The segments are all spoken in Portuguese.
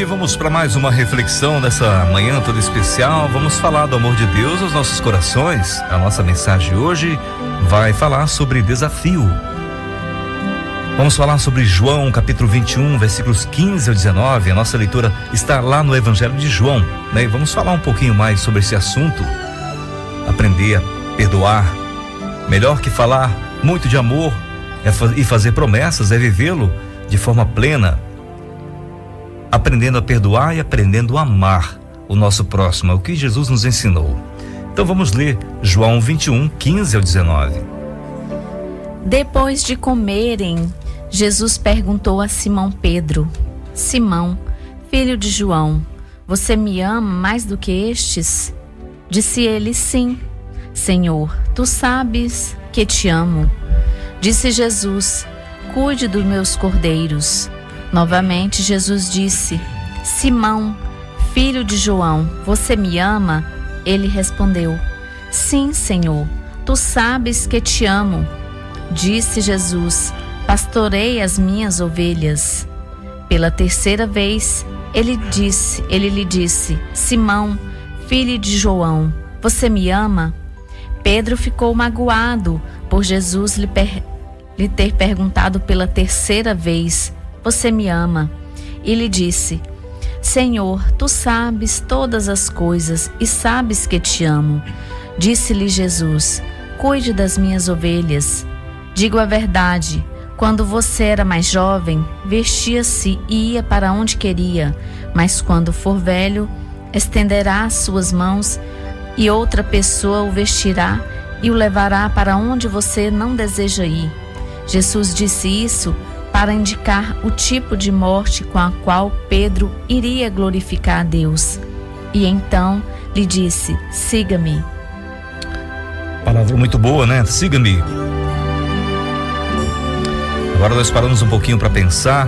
vamos para mais uma reflexão dessa manhã toda especial. Vamos falar do amor de Deus aos nossos corações. A nossa mensagem hoje vai falar sobre desafio. Vamos falar sobre João, capítulo 21, versículos 15 ao 19. A nossa leitura está lá no Evangelho de João, né? E vamos falar um pouquinho mais sobre esse assunto. Aprender a perdoar. Melhor que falar muito de amor e fazer promessas é vivê-lo de forma plena, aprendendo a perdoar e aprendendo a amar o nosso próximo, é o que Jesus nos ensinou. Então vamos ler João 21, 15 ao 19. Depois de comerem, Jesus perguntou a Simão Pedro: Simão, filho de João, você me ama mais do que estes? Disse ele: sim, Senhor, tu sabes que te amo. Disse Jesus: cuide dos meus cordeiros. Novamente Jesus disse: Simão, filho de João, você me ama? Ele respondeu: sim, Senhor, tu sabes que te amo. Disse Jesus: pastorei as minhas ovelhas. Pela terceira vez, ele lhe disse: Simão, filho de João, você me ama? Pedro ficou magoado por Jesus lhe ter perguntado pela terceira vez: você me ama? E lhe disse: Senhor, tu sabes todas as coisas e sabes que te amo. Disse-lhe Jesus: cuide das minhas ovelhas. Digo a verdade, quando você era mais jovem, vestia-se e ia para onde queria, mas quando for velho, estenderá as suas mãos e outra pessoa o vestirá e o levará para onde você não deseja ir. Jesus disse isso para indicar o tipo de morte com a qual Pedro iria glorificar a Deus. E então lhe disse: siga-me. Palavra muito boa, né? Siga-me. Agora nós paramos um pouquinho para pensar.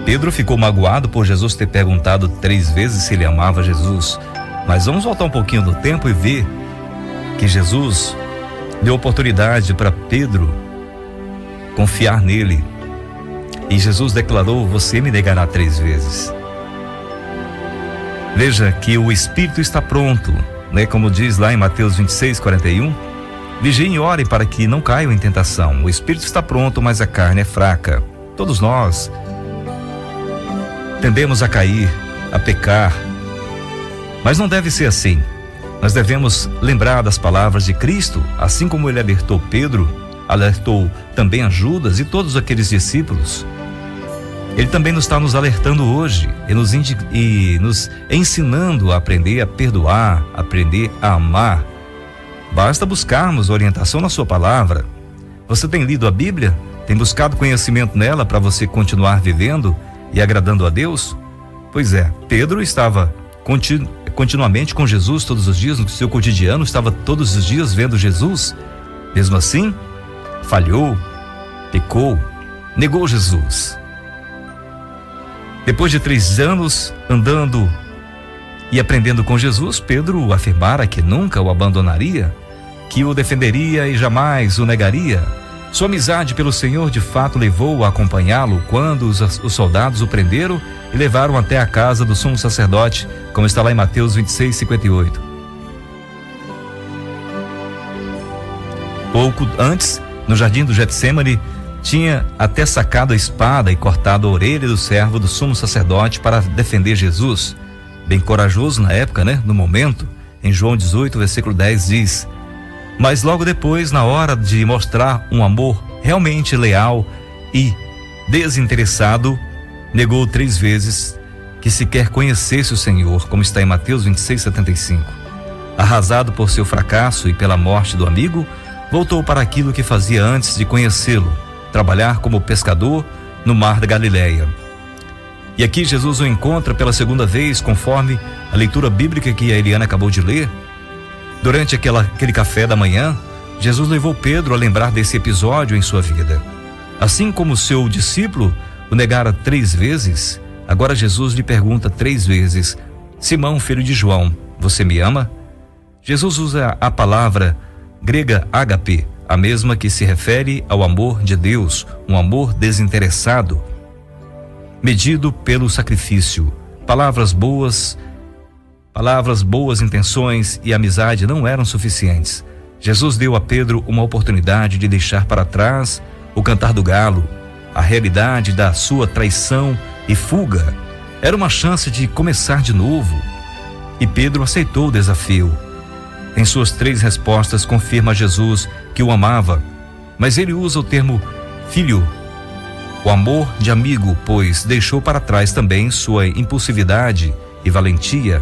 Pedro ficou magoado por Jesus ter perguntado 3 vezes se ele amava Jesus. Mas vamos voltar um pouquinho no tempo e ver que Jesus deu oportunidade para Pedro confiar nele. E Jesus declarou: você me negará 3 vezes. Veja que o Espírito está pronto, né? Como diz lá em Mateus 26, 41. Vigiem e orem para que não caiam em tentação. O Espírito está pronto, mas a carne é fraca. Todos nós tendemos a cair, a pecar. Mas não deve ser assim. Nós devemos lembrar das palavras de Cristo, assim como ele alertou Pedro, alertou também a Judas e todos aqueles discípulos. Ele também está nos alertando hoje e nos ensinando a aprender a perdoar, aprender a amar. Basta buscarmos orientação na sua palavra. Você tem lido a Bíblia? Tem buscado conhecimento nela para você continuar vivendo e agradando a Deus? Pois é, Pedro estava continuamente com Jesus todos os dias, no seu cotidiano, estava todos os dias vendo Jesus. Mesmo assim, falhou, pecou, negou Jesus. Depois de 3 anos andando e aprendendo com Jesus, Pedro afirmara que nunca o abandonaria, que o defenderia e jamais o negaria. Sua amizade pelo Senhor de fato levou-o a acompanhá-lo quando os soldados o prenderam e levaram até a casa do sumo sacerdote, como está lá em Mateus 26, 58. Pouco antes, no jardim do Getsêmani, tinha até sacado a espada e cortado a orelha do servo do sumo sacerdote para defender Jesus. Bem corajoso na época, né? No momento. Em João 18, versículo 10 diz: mas logo depois, na hora de mostrar um amor realmente leal e desinteressado, negou 3 vezes que sequer conhecesse o Senhor, como está em Mateus 26, 75. Arrasado por seu fracasso e pela morte do amigo, voltou para aquilo que fazia antes de conhecê-lo, trabalhar como pescador no mar da Galileia. E aqui Jesus o encontra pela 2ª vez, conforme a leitura bíblica que a Eliana acabou de ler. Durante aquele café da manhã, Jesus levou Pedro a lembrar desse episódio em sua vida. Assim como seu discípulo o negara 3 vezes, agora Jesus lhe pergunta 3 vezes: Simão, filho de João, você me ama? Jesus usa a palavra grega ágape, a mesma que se refere ao amor de Deus, um amor desinteressado, medido pelo sacrifício, Palavras boas, intenções e amizade não eram suficientes. Jesus deu a Pedro uma oportunidade de deixar para trás o cantar do galo, a realidade da sua traição e fuga. Era uma chance de começar de novo. E Pedro aceitou o desafio. Em suas 3 respostas, confirma a Jesus que o amava, mas ele usa o termo filho, o amor de amigo, pois deixou para trás também sua impulsividade e valentia,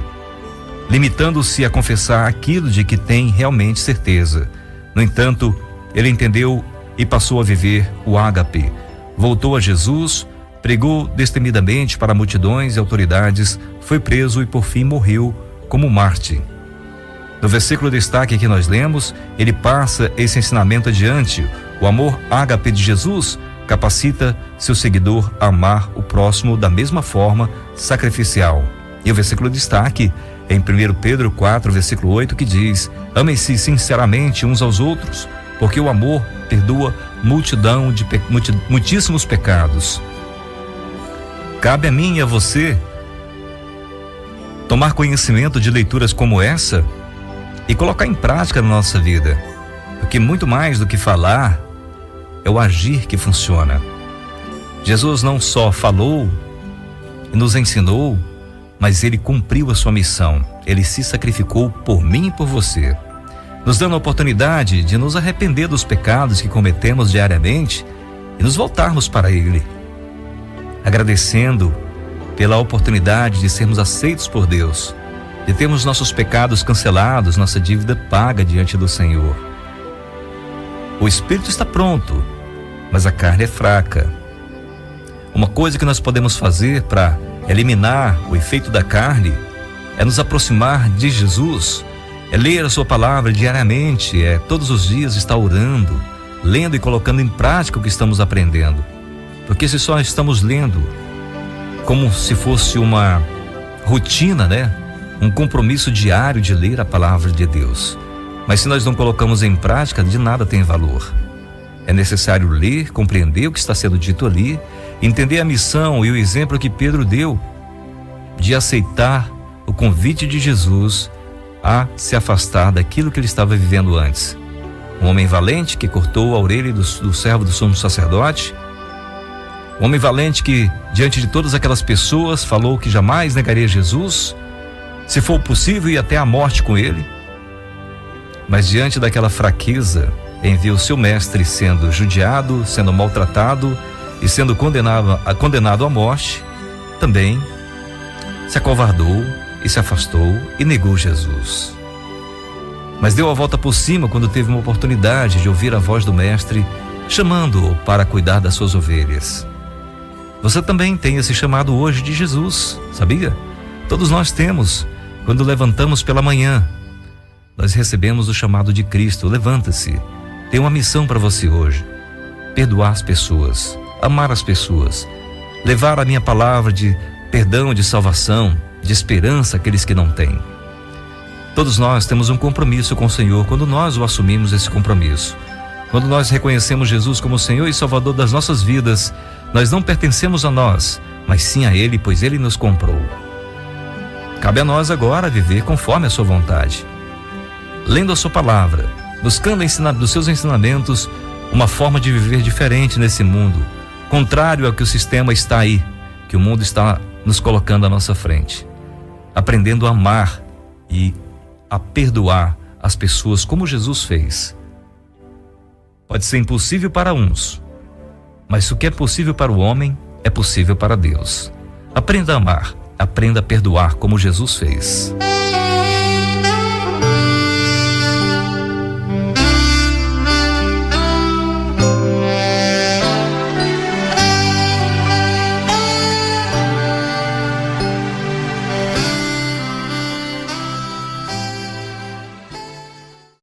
limitando-se a confessar aquilo de que tem realmente certeza. No entanto, ele entendeu e passou a viver o ágape. Voltou a Jesus, pregou destemidamente para multidões e autoridades, foi preso e por fim morreu como mártir. No versículo de destaque que nós lemos, ele passa esse ensinamento adiante. O amor ágape de Jesus capacita seu seguidor a amar o próximo da mesma forma sacrificial. E o versículo de destaque em 1 Pedro 4, versículo 8, que diz: amem-se sinceramente uns aos outros, porque o amor perdoa muitíssimos pecados. Cabe a mim e a você tomar conhecimento de leituras como essa e colocar em prática na nossa vida, porque muito mais do que falar é o agir que funciona. Jesus não só falou e nos ensinou, mas ele cumpriu a sua missão. Ele se sacrificou por mim e por você, nos dando a oportunidade de nos arrepender dos pecados que cometemos diariamente e nos voltarmos para ele, agradecendo pela oportunidade de sermos aceitos por Deus, de termos nossos pecados cancelados, nossa dívida paga diante do Senhor. O espírito está pronto, mas a carne é fraca. Uma coisa que nós podemos fazer para eliminar o efeito da carne é nos aproximar de Jesus, é ler a sua palavra diariamente, é todos os dias estar orando, lendo e colocando em prática o que estamos aprendendo. Porque se só estamos lendo como se fosse uma rotina, um compromisso diário de ler a palavra de Deus, mas se nós não colocamos em prática, de nada tem valor. É necessário ler, compreender o que está sendo dito ali, entender a missão e o exemplo que Pedro deu de aceitar o convite de Jesus a se afastar daquilo que ele estava vivendo antes. Um homem valente que cortou a orelha do servo do sumo sacerdote, um homem valente que, diante de todas aquelas pessoas, falou que jamais negaria Jesus, se for possível, ia até a morte com ele. Mas diante daquela fraqueza, em ver o seu mestre sendo judiado, sendo maltratado e sendo condenado à morte, também se acovardou e se afastou e negou Jesus. Mas deu a volta por cima quando teve uma oportunidade de ouvir a voz do mestre chamando-o para cuidar das suas ovelhas. Você também tem esse chamado hoje de Jesus, sabia? Todos nós temos. Quando levantamos pela manhã, nós recebemos o chamado de Cristo. Levanta-se. Tem uma missão para você hoje: perdoar as pessoas, amar as pessoas, levar a minha palavra de perdão, de salvação, de esperança àqueles que não têm. Todos nós temos um compromisso com o Senhor. Quando nós o assumimos, esse compromisso, quando nós reconhecemos Jesus como Senhor e Salvador das nossas vidas, nós não pertencemos a nós, mas sim a Ele, pois Ele nos comprou. Cabe a nós agora viver conforme a sua vontade, lendo a sua palavra, buscando ensinar dos seus ensinamentos uma forma de viver diferente nesse mundo, contrário ao que o sistema está aí, que o mundo está nos colocando à nossa frente. Aprendendo a amar e a perdoar as pessoas como Jesus fez. Pode ser impossível para uns, mas o que é possível para o homem é possível para Deus. Aprenda a amar, aprenda a perdoar como Jesus fez.